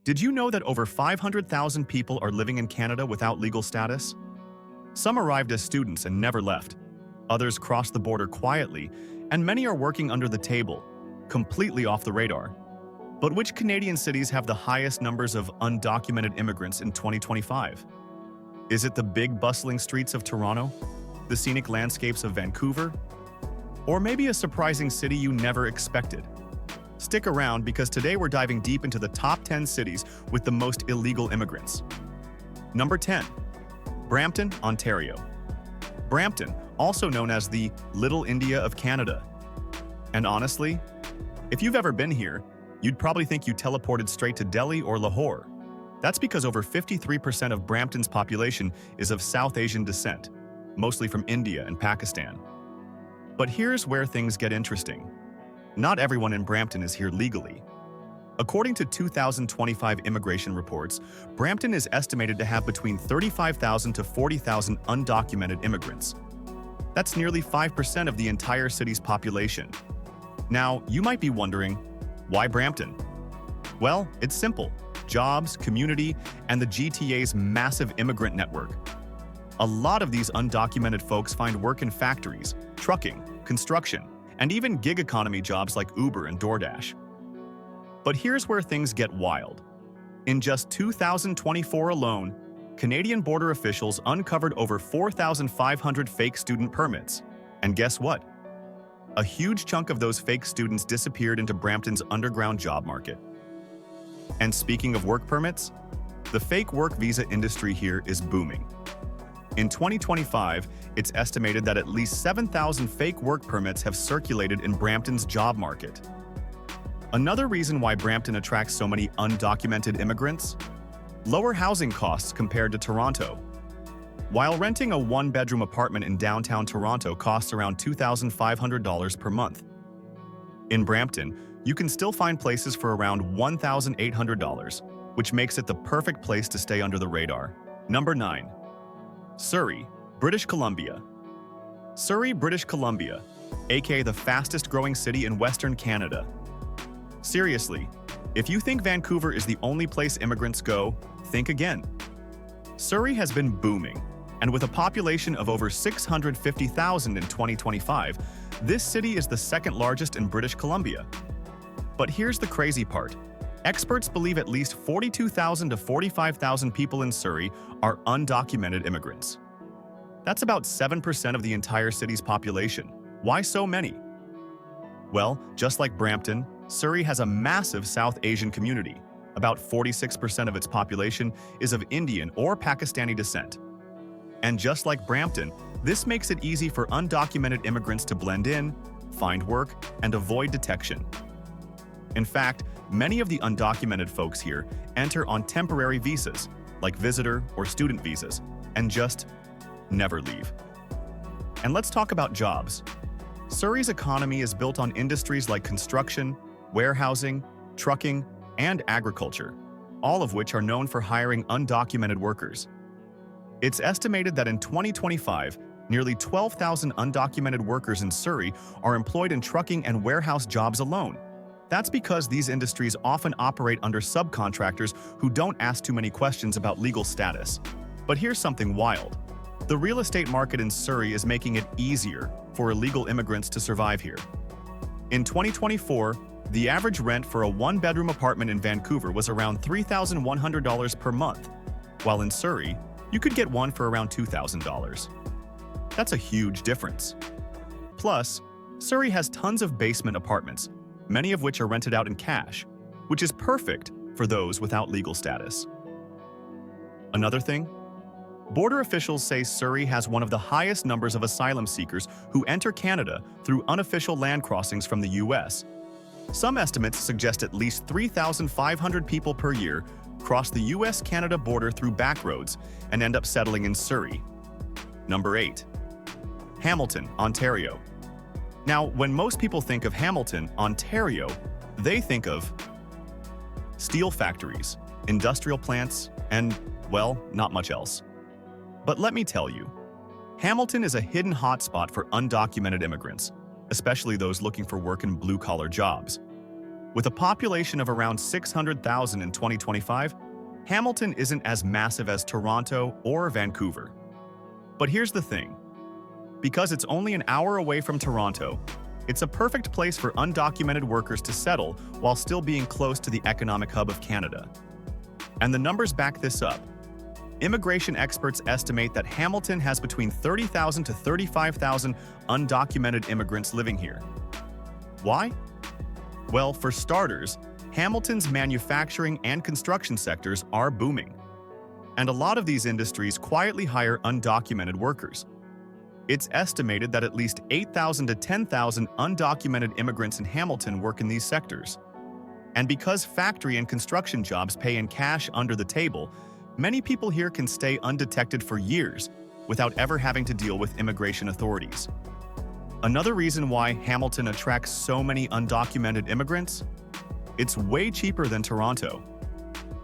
Did you know that over 500,000 people are living in Canada without legal status? Some arrived as students and never left. Others crossed the border quietly, and many are working under the table, completely off the radar. But which Canadian cities have the highest numbers of undocumented immigrants in 2025? Is it the big bustling streets of Toronto? The scenic landscapes of Vancouver? Or maybe a surprising city you never expected? Stick around because today we're diving deep into the top 10 cities with the most illegal immigrants. Number 10. Brampton, Ontario. Brampton, also known as the Little India of Canada. And honestly, if you've ever been here, you'd probably think you teleported straight to Delhi or Lahore. That's because over 53% of Brampton's population is of South Asian descent, mostly from India and Pakistan. But here's where things get interesting. Not everyone in Brampton is here legally. According to 2025 immigration reports, Brampton is estimated to have between 35,000 to 40,000 undocumented immigrants. That's nearly 5% of the entire city's population. Now, you might be wondering, why Brampton? Well, it's simple: jobs, community, and the GTA's massive immigrant network. A lot of these undocumented folks find work in factories, trucking, construction, and even gig economy jobs like Uber and DoorDash. But here's where things get wild. In just 2024 alone, Canadian border officials uncovered over 4,500 fake student permits. And guess what? A huge chunk of those fake students disappeared into Brampton's underground job market. And speaking of work permits, the fake work visa industry here is booming. In 2025, it's estimated that at least 7,000 fake work permits have circulated in Brampton's job market. Another reason why Brampton attracts so many undocumented immigrants? Lower housing costs compared to Toronto. While renting a one-bedroom apartment in downtown Toronto costs around $2,500 per month, in Brampton, you can still find places for around $1,800, which makes it the perfect place to stay under the radar. Number 9. Surrey, British Columbia. Surrey, British Columbia, aka the fastest growing city in Western Canada. Seriously, if you think Vancouver is the only place immigrants go, think again. Surrey has been booming, and with a population of over 650,000 in 2025, this city is the second largest in British Columbia. But here's the crazy part. Experts believe at least 42,000 to 45,000 people in Surrey are undocumented immigrants. That's about 7% of the entire city's population. Why so many? Well, just like Brampton, Surrey has a massive South Asian community. About 46% of its population is of Indian or Pakistani descent. And just like Brampton, this makes it easy for undocumented immigrants to blend in, find work, and avoid detection. In fact, many of the undocumented folks here enter on temporary visas, like visitor or student visas, and just never leave. And let's talk about jobs. Surrey's economy is built on industries like construction, warehousing, trucking, and agriculture, all of which are known for hiring undocumented workers. It's estimated that in 2025, nearly 12,000 undocumented workers in Surrey are employed in trucking and warehouse jobs alone. That's because these industries often operate under subcontractors who don't ask too many questions about legal status. But here's something wild. The real estate market in Surrey is making it easier for illegal immigrants to survive here. In 2024, the average rent for a one-bedroom apartment in Vancouver was around $3,100 per month, while in Surrey, you could get one for around $2,000. That's a huge difference. Plus, Surrey has tons of basement apartments, many of which are rented out in cash, which is perfect for those without legal status. Another thing? Border officials say Surrey has one of the highest numbers of asylum seekers who enter Canada through unofficial land crossings from the US. Some estimates suggest at least 3,500 people per year cross the US-Canada border through back roads and end up settling in Surrey. Number 8. Hamilton, Ontario. Now, when most people think of Hamilton, Ontario, they think of steel factories, industrial plants, and, well, not much else. But let me tell you, Hamilton is a hidden hotspot for undocumented immigrants, especially those looking for work in blue-collar jobs. With a population of around 600,000 in 2025, Hamilton isn't as massive as Toronto or Vancouver. But here's the thing. Because it's only an hour away from Toronto, it's a perfect place for undocumented workers to settle while still being close to the economic hub of Canada. And the numbers back this up. Immigration experts estimate that Hamilton has between 30,000 to 35,000 undocumented immigrants living here. Why? Well, for starters, Hamilton's manufacturing and construction sectors are booming. And a lot of these industries quietly hire undocumented workers. It's estimated that at least 8,000 to 10,000 undocumented immigrants in Hamilton work in these sectors. And because factory and construction jobs pay in cash under the table, many people here can stay undetected for years without ever having to deal with immigration authorities. Another reason why Hamilton attracts so many undocumented immigrants? It's way cheaper than Toronto.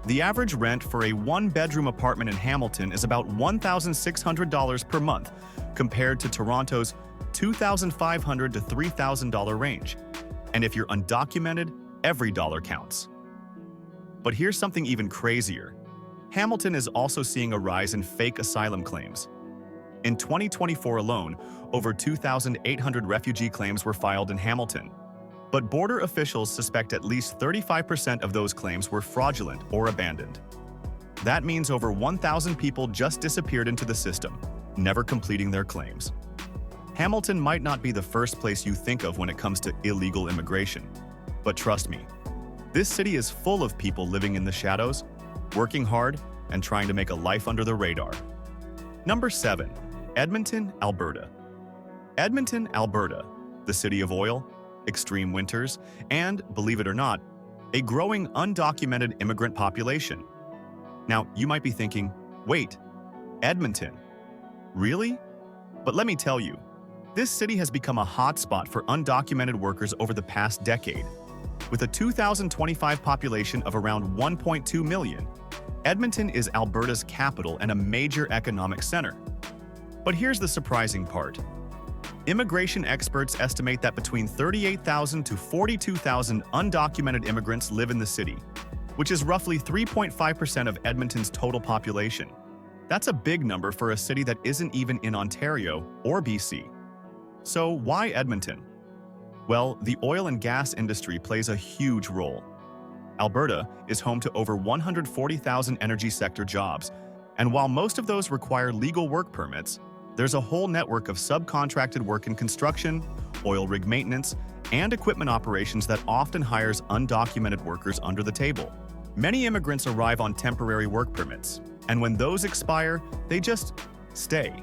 The average rent for a one-bedroom apartment in Hamilton is about $1,600 per month, compared to Toronto's $2,500 to $3,000 range. And if you're undocumented, every dollar counts. But here's something even crazier. Hamilton is also seeing a rise in fake asylum claims. In 2024 alone, over 2,800 refugee claims were filed in Hamilton. But border officials suspect at least 35% of those claims were fraudulent or abandoned. That means over 1,000 people just disappeared into the system, never completing their claims. Hamilton might not be the first place you think of when it comes to illegal immigration. But trust me, this city is full of people living in the shadows, working hard, and trying to make a life under the radar. Number 7. Edmonton, Alberta. Edmonton, Alberta, the city of oil, extreme winters, and, believe it or not, a growing undocumented immigrant population. Now, you might be thinking, wait, Edmonton? Really? But let me tell you, this city has become a hotspot for undocumented workers over the past decade. With a 2025 population of around 1.2 million, Edmonton is Alberta's capital and a major economic center. But here's the surprising part. Immigration experts estimate that between 38,000 to 42,000 undocumented immigrants live in the city, which is roughly 3.5% of Edmonton's total population. That's a big number for a city that isn't even in Ontario or BC. So why Edmonton? Well, the oil and gas industry plays a huge role. Alberta is home to over 140,000 energy sector jobs, and while most of those require legal work permits, there's a whole network of subcontracted work in construction, oil rig maintenance, and equipment operations that often hires undocumented workers under the table. Many immigrants arrive on temporary work permits, and when those expire, they just stay.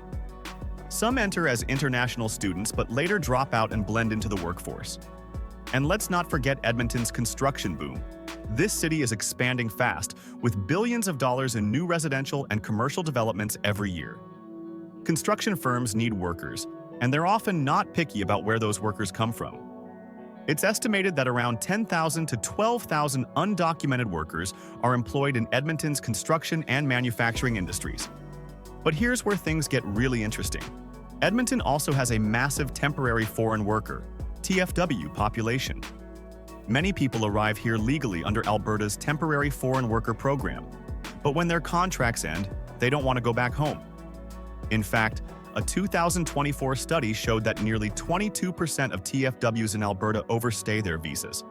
Some enter as international students but later drop out and blend into the workforce. And let's not forget Edmonton's construction boom. This city is expanding fast, with billions of dollars in new residential and commercial developments every year. Construction firms need workers, and they're often not picky about where those workers come from. It's estimated that around 10,000 to 12,000 undocumented workers are employed in Edmonton's construction and manufacturing industries. But here's where things get really interesting. Edmonton also has a massive temporary foreign worker, TFW, population. Many people arrive here legally under Alberta's temporary foreign worker program, but when their contracts end, they don't want to go back home. In fact, a 2024 study showed that nearly 22% of TFWs in Alberta overstay their visas.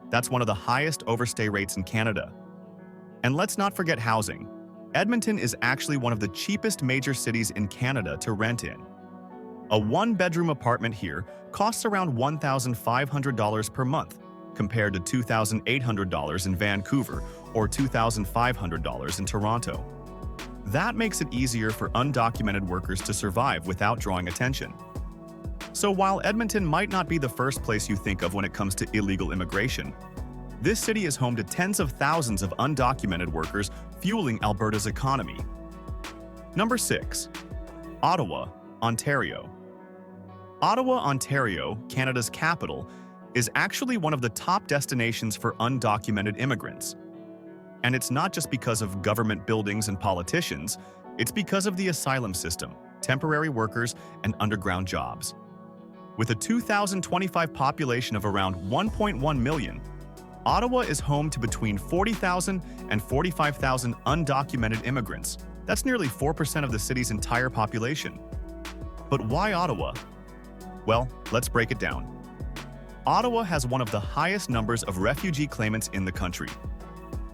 That's one of the highest overstay rates in Canada. And let's not forget housing. Edmonton is actually one of the cheapest major cities in Canada to rent in. A one-bedroom apartment here costs around $1,500 per month, compared to $2,800 in Vancouver or $2,500 in Toronto. That makes it easier for undocumented workers to survive without drawing attention. So while Edmonton might not be the first place you think of when it comes to illegal immigration, this city is home to tens of thousands of undocumented workers fueling Alberta's economy. Number 6. Ottawa, Ontario. Ottawa, Ontario, Canada's capital, is actually one of the top destinations for undocumented immigrants. And it's not just because of government buildings and politicians, it's because of the asylum system, temporary workers, and underground jobs. With a 2025 population of around 1.1 million, Ottawa is home to between 40,000 and 45,000 undocumented immigrants. That's nearly 4% of the city's entire population. But why Ottawa? Well, let's break it down. Ottawa has one of the highest numbers of refugee claimants in the country.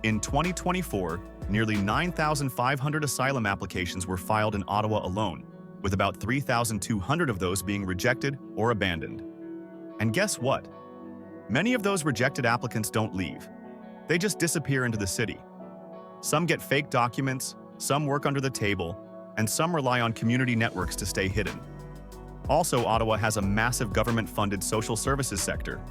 In 2024, nearly 9,500 asylum applications were filed in Ottawa alone, with about 3,200 of those being rejected or abandoned. And guess what? Many of those rejected applicants don't leave. They just disappear into the city. Some get fake documents, some work under the table, and some rely on community networks to stay hidden. Also, Ottawa has a massive government-funded social services sector,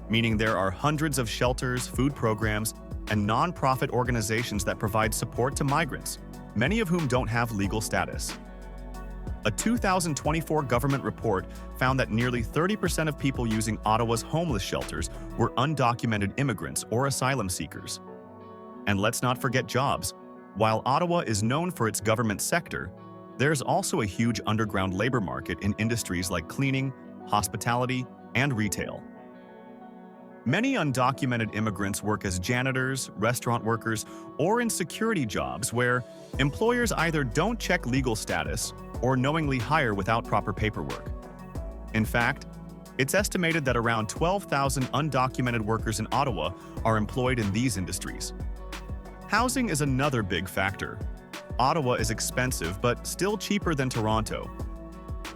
meaning there are hundreds of shelters, food programs, and non-profit organizations that provide support to migrants, many of whom don't have legal status. A 2024 government report found that nearly 30% of people using Ottawa's homeless shelters were undocumented immigrants or asylum seekers. And let's not forget jobs. While Ottawa is known for its government sector, there's also a huge underground labor market in industries like cleaning, hospitality, and retail. Many undocumented immigrants work as janitors, restaurant workers, or in security jobs where employers either don't check legal status or knowingly hire without proper paperwork. In fact, it's estimated that around 12,000 undocumented workers in Ottawa are employed in these industries. Housing is another big factor. Ottawa is expensive, but still cheaper than Toronto.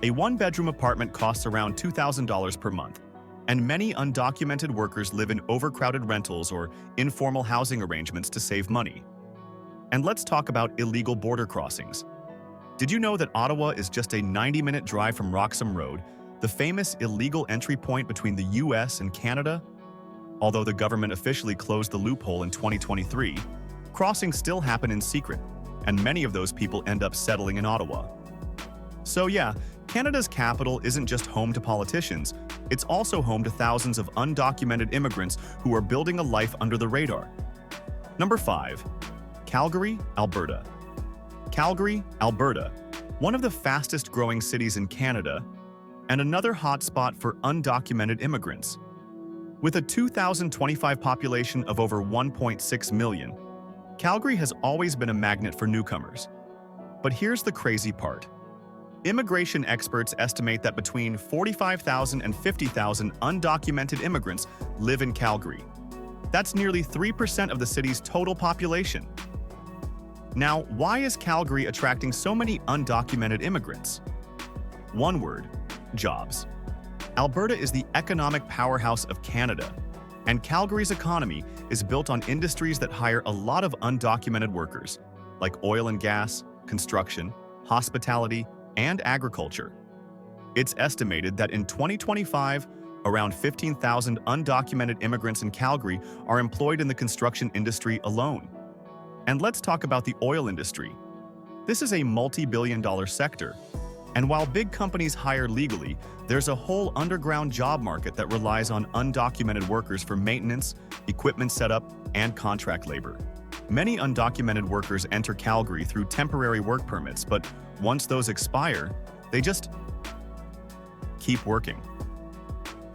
A one-bedroom apartment costs around $2,000 per month, and many undocumented workers live in overcrowded rentals or informal housing arrangements to save money. And let's talk about illegal border crossings. Did you know that Ottawa is just a 90-minute drive from Roxham Road, the famous illegal entry point between the US and Canada? Although the government officially closed the loophole in 2023, crossings still happen in secret, and many of those people end up settling in Ottawa. So yeah, Canada's capital isn't just home to politicians, it's also home to thousands of undocumented immigrants who are building a life under the radar. Number 5. Calgary, Alberta. Calgary, Alberta, one of the fastest-growing cities in Canada, and another hotspot for undocumented immigrants. With a 2025 population of over 1.6 million, Calgary has always been a magnet for newcomers. But here's the crazy part. Immigration experts estimate that between 45,000 and 50,000 undocumented immigrants live in Calgary. That's nearly 3% of the city's total population. Now, why is Calgary attracting so many undocumented immigrants? One word: jobs. Alberta is the economic powerhouse of Canada, and Calgary's economy is built on industries that hire a lot of undocumented workers, like oil and gas, construction, hospitality, and agriculture. It's estimated that in 2025, around 15,000 undocumented immigrants in Calgary are employed in the construction industry alone. And let's talk about the oil industry. This is a multi-billion-dollar sector. And while big companies hire legally, there's a whole underground job market that relies on undocumented workers for maintenance, equipment setup, and contract labor. Many undocumented workers enter Calgary through temporary work permits, but once those expire, they just keep working.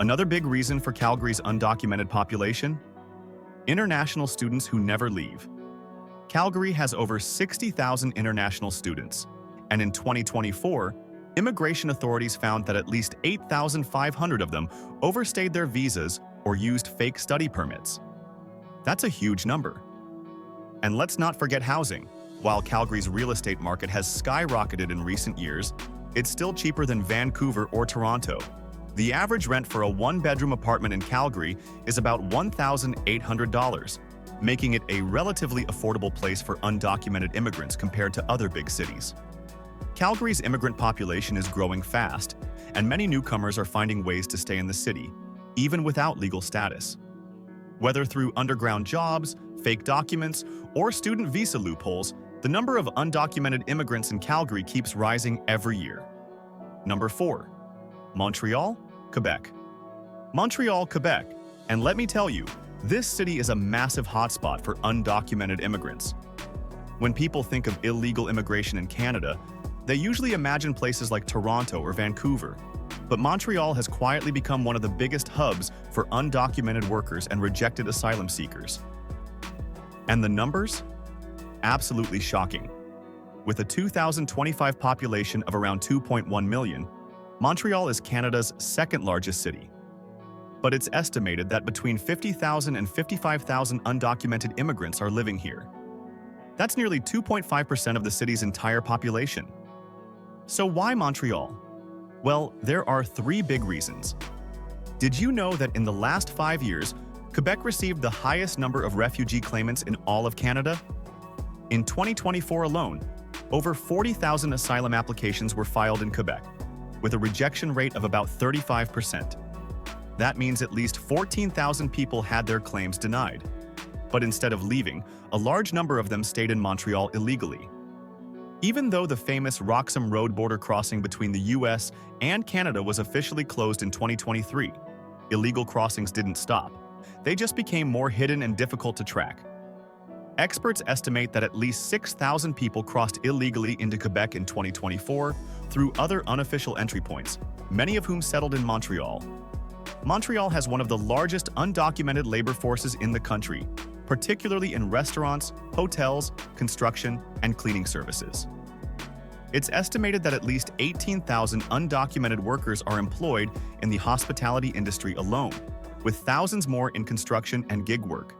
Another big reason for Calgary's undocumented population? International students who never leave. Calgary has over 60,000 international students, and in 2024, immigration authorities found that at least 8,500 of them overstayed their visas or used fake study permits. That's a huge number. And let's not forget housing. While Calgary's real estate market has skyrocketed in recent years, it's still cheaper than Vancouver or Toronto. The average rent for a one-bedroom apartment in Calgary is about $1,800, making it a relatively affordable place for undocumented immigrants compared to other big cities. Calgary's immigrant population is growing fast, and many newcomers are finding ways to stay in the city, even without legal status. Whether through underground jobs, fake documents, or student visa loopholes, the number of undocumented immigrants in Calgary keeps rising every year. Number 4. Montreal, Quebec. Montreal, Quebec, and let me tell you, this city is a massive hotspot for undocumented immigrants. When people think of illegal immigration in Canada, they usually imagine places like Toronto or Vancouver. but Montreal has quietly become one of the biggest hubs for undocumented workers and rejected asylum seekers. And the numbers? Absolutely shocking. With a 2025 population of around 2.1 million, Montreal is Canada's second largest city. But it's estimated that between 50,000 and 55,000 undocumented immigrants are living here. That's nearly 2.5% of the city's entire population. So why Montreal? Well, there are three big reasons. Did you know that in the last 5 years, Quebec received the highest number of refugee claimants in all of Canada? In 2024 alone, over 40,000 asylum applications were filed in Quebec, with a rejection rate of about 35%. That means at least 14,000 people had their claims denied. But instead of leaving, a large number of them stayed in Montreal illegally. Even though the famous Roxham Road border crossing between the US and Canada was officially closed in 2023, illegal crossings didn't stop. They just became more hidden and difficult to track. Experts estimate that at least 6,000 people crossed illegally into Quebec in 2024 through other unofficial entry points, many of whom settled in Montreal. Montreal has one of the largest undocumented labor forces in the country, particularly in restaurants, hotels, construction, and cleaning services. It's estimated that at least 18,000 undocumented workers are employed in the hospitality industry alone, with thousands more in construction and gig work.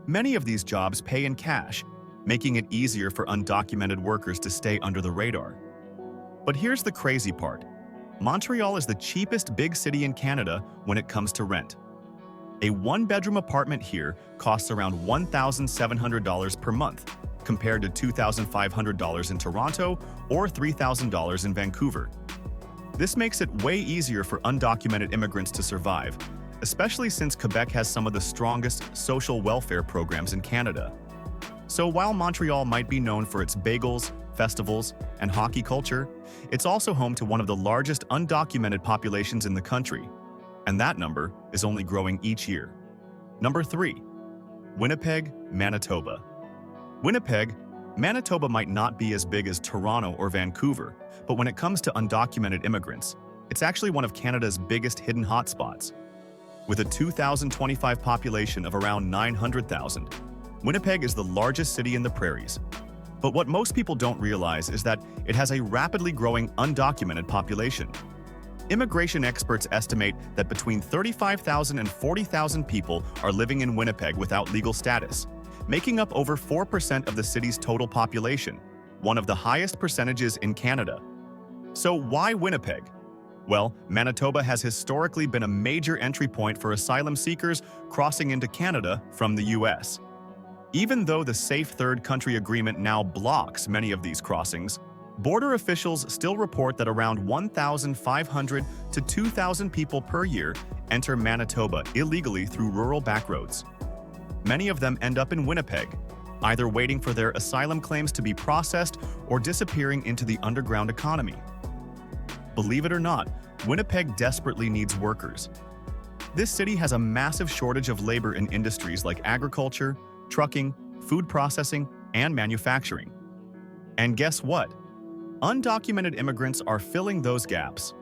Many of these jobs pay in cash, making it easier for undocumented workers to stay under the radar. But here's the crazy part. Montreal is the cheapest big city in Canada when it comes to rent. A one-bedroom apartment here costs around $1,700 per month, compared to $2,500 in Toronto or $3,000 in Vancouver. This makes it way easier for undocumented immigrants to survive, especially since Quebec has some of the strongest social welfare programs in Canada. So while Montreal might be known for its bagels, festivals, and hockey culture, it's also home to one of the largest undocumented populations in the country, and that number is only growing each year. Number 3. Winnipeg, Manitoba. Winnipeg, Manitoba might not be as big as Toronto or Vancouver, but when it comes to undocumented immigrants, it's actually one of Canada's biggest hidden hotspots. With a 2025 population of around 900,000, Winnipeg is the largest city in the prairies. But what most people don't realize is that it has a rapidly growing undocumented population. Immigration experts estimate that between 35,000 and 40,000 people are living in Winnipeg without legal status, making up over 4% of the city's total population, one of the highest percentages in Canada. So why Winnipeg? Well, Manitoba has historically been a major entry point for asylum seekers crossing into Canada from the US. Even though the Safe Third Country Agreement now blocks many of these crossings, border officials still report that around 1,500 to 2,000 people per year enter Manitoba illegally through rural backroads. Many of them end up in Winnipeg, either waiting for their asylum claims to be processed or disappearing into the underground economy. Believe it or not, Winnipeg desperately needs workers. This city has a massive shortage of labor in industries like agriculture, trucking, food processing, and manufacturing. And guess what? Undocumented immigrants are filling those gaps.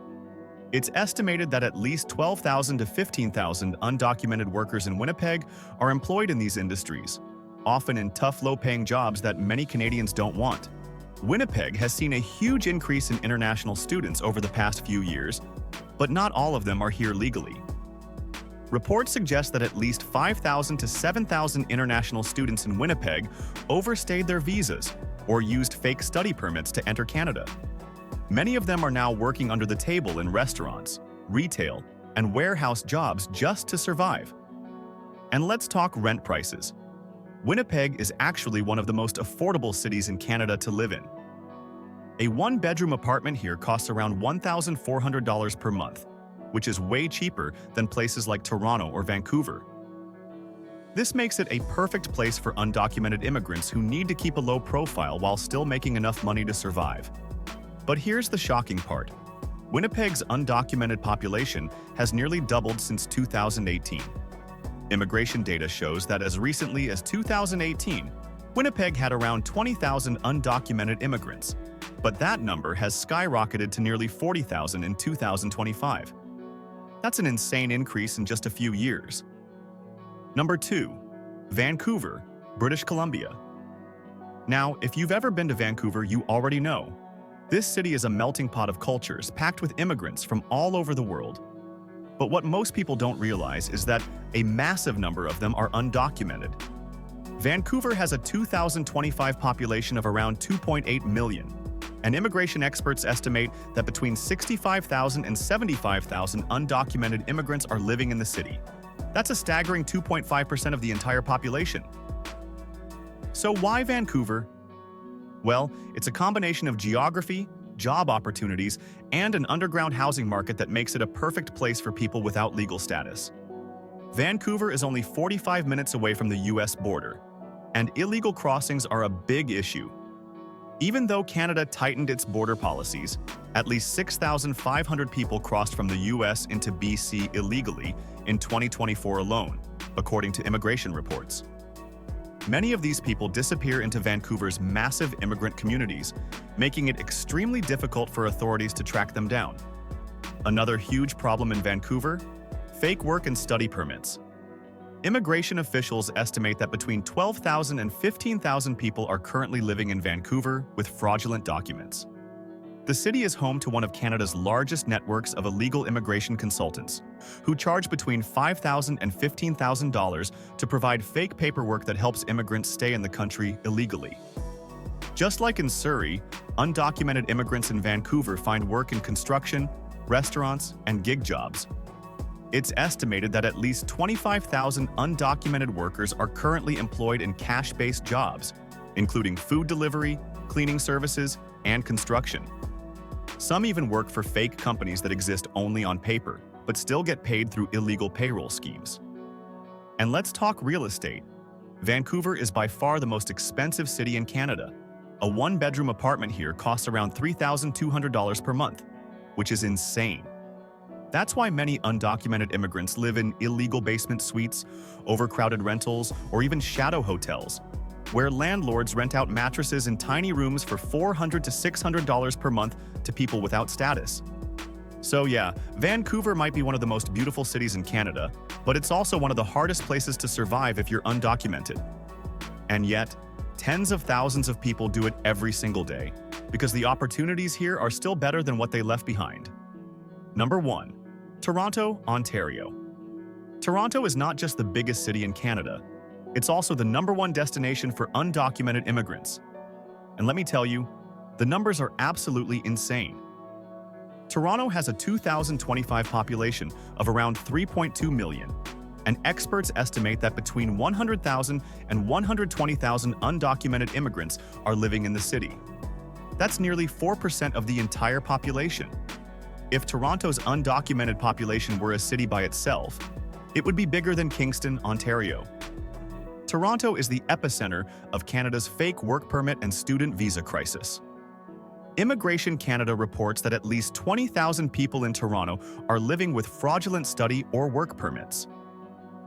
It's estimated that at least 12,000 to 15,000 undocumented workers in Winnipeg are employed in these industries, often in tough, low-paying jobs that many Canadians don't want. Winnipeg has seen a huge increase in international students over the past few years, but not all of them are here legally. Reports suggest that at least 5,000 to 7,000 international students in Winnipeg overstayed their visas or used fake study permits to enter Canada. Many of them are now working under the table in restaurants, retail, and warehouse jobs just to survive. And let's talk rent prices. Winnipeg is actually one of the most affordable cities in Canada to live in. A one-bedroom apartment here costs around $1,400 per month, which is way cheaper than places like Toronto or Vancouver. This makes it a perfect place for undocumented immigrants who need to keep a low profile while still making enough money to survive. But here's the shocking part. Winnipeg's undocumented population has nearly doubled since 2018. Immigration data shows that as recently as 2018, Winnipeg had around 20,000 undocumented immigrants. but that number has skyrocketed to nearly 40,000 in 2025. That's an insane increase in just a few years. Number 2. Vancouver, British Columbia. Now, if you've ever been to Vancouver, you already know. This city is a melting pot of cultures packed with immigrants from all over the world. But what most people don't realize is that a massive number of them are undocumented. Vancouver has a 2025 population of around 2.8 million, and immigration experts estimate that between 65,000 and 75,000 undocumented immigrants are living in the city. That's a staggering 2.5% of the entire population. So why Vancouver? Well, it's a combination of geography, job opportunities, and an underground housing market that makes it a perfect place for people without legal status. Vancouver is only 45 minutes away from the US border, and illegal crossings are a big issue. Even though Canada tightened its border policies, at least 6,500 people crossed from the US into BC illegally in 2024 alone, according to immigration reports. Many of these people disappear into Vancouver's massive immigrant communities, making it extremely difficult for authorities to track them down. Another huge problem in Vancouver: fake work and study permits. Immigration officials estimate that between 12,000 and 15,000 people are currently living in Vancouver with fraudulent documents. The city is home to one of Canada's largest networks of illegal immigration consultants, who charge between $5,000 and $15,000 to provide fake paperwork that helps immigrants stay in the country illegally. Just like in Surrey, undocumented immigrants in Vancouver find work in construction, restaurants, and gig jobs. It's estimated that at least 25,000 undocumented workers are currently employed in cash-based jobs, including food delivery, cleaning services, and construction. Some even work for fake companies that exist only on paper, but still get paid through illegal payroll schemes. And let's talk real estate. Vancouver is by far the most expensive city in Canada. A one-bedroom apartment here costs around $3,200 per month, which is insane. That's why many undocumented immigrants live in illegal basement suites, overcrowded rentals, or even shadow hotels, where landlords rent out mattresses in tiny rooms for $400 to $600 per month to people without status. So yeah, Vancouver might be one of the most beautiful cities in Canada, but it's also one of the hardest places to survive if you're undocumented. And yet, tens of thousands of people do it every single day, because the opportunities here are still better than what they left behind. Number 1. Toronto, Ontario. Toronto is not just the biggest city in Canada, it's also the #1 destination for undocumented immigrants. And let me tell you, the numbers are absolutely insane. Toronto has a 2025 population of around 3.2 million, and experts estimate that between 100,000 and 120,000 undocumented immigrants are living in the city. That's nearly 4% of the entire population. If Toronto's undocumented population were a city by itself, it would be bigger than Kingston, Ontario. Toronto is the epicenter of Canada's fake work permit and student visa crisis. Immigration Canada reports that at least 20,000 people in Toronto are living with fraudulent study or work permits.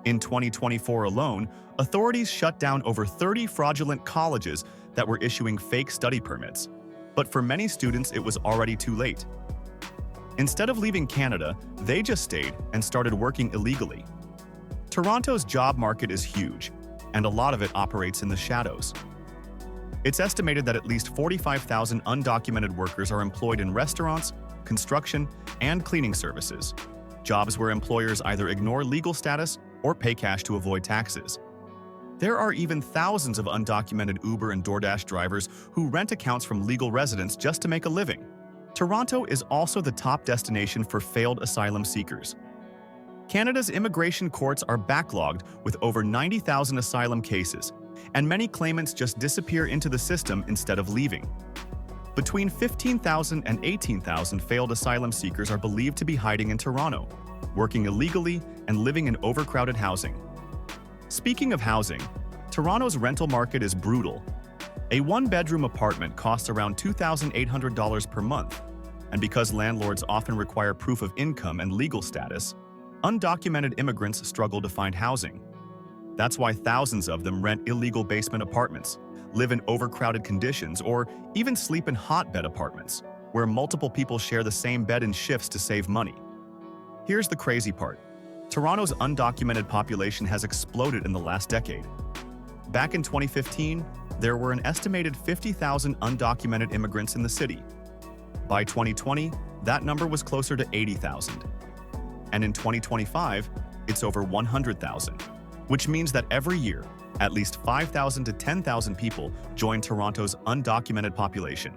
In 2024 alone, authorities shut down over 30 fraudulent colleges that were issuing fake study permits. But for many students, it was already too late. Instead of leaving Canada, they just stayed and started working illegally. Toronto's job market is huge, and a lot of it operates in the shadows. It's estimated that at least 45,000 undocumented workers are employed in restaurants, construction, and cleaning services, jobs where employers either ignore legal status or pay cash to avoid taxes. There are even thousands of undocumented Uber and DoorDash drivers who rent accounts from legal residents just to make a living. Toronto is also the top destination for failed asylum seekers. Canada's immigration courts are backlogged with over 90,000 asylum cases, and many claimants just disappear into the system instead of leaving. Between 15,000 and 18,000 failed asylum seekers are believed to be hiding in Toronto, working illegally and living in overcrowded housing. Speaking of housing, Toronto's rental market is brutal. A one-bedroom apartment costs around $2,800 per month, and because landlords often require proof of income and legal status, undocumented immigrants struggle to find housing. That's why thousands of them rent illegal basement apartments, live in overcrowded conditions, or even sleep in hotbed apartments, where multiple people share the same bed in shifts to save money. Here's the crazy part. Toronto's undocumented population has exploded in the last decade. Back in 2015, there were an estimated 50,000 undocumented immigrants in the city. By 2020, that number was closer to 80,000. And in 2025, it's over 100,000, which means that every year, at least 5,000 to 10,000 people join Toronto's undocumented population.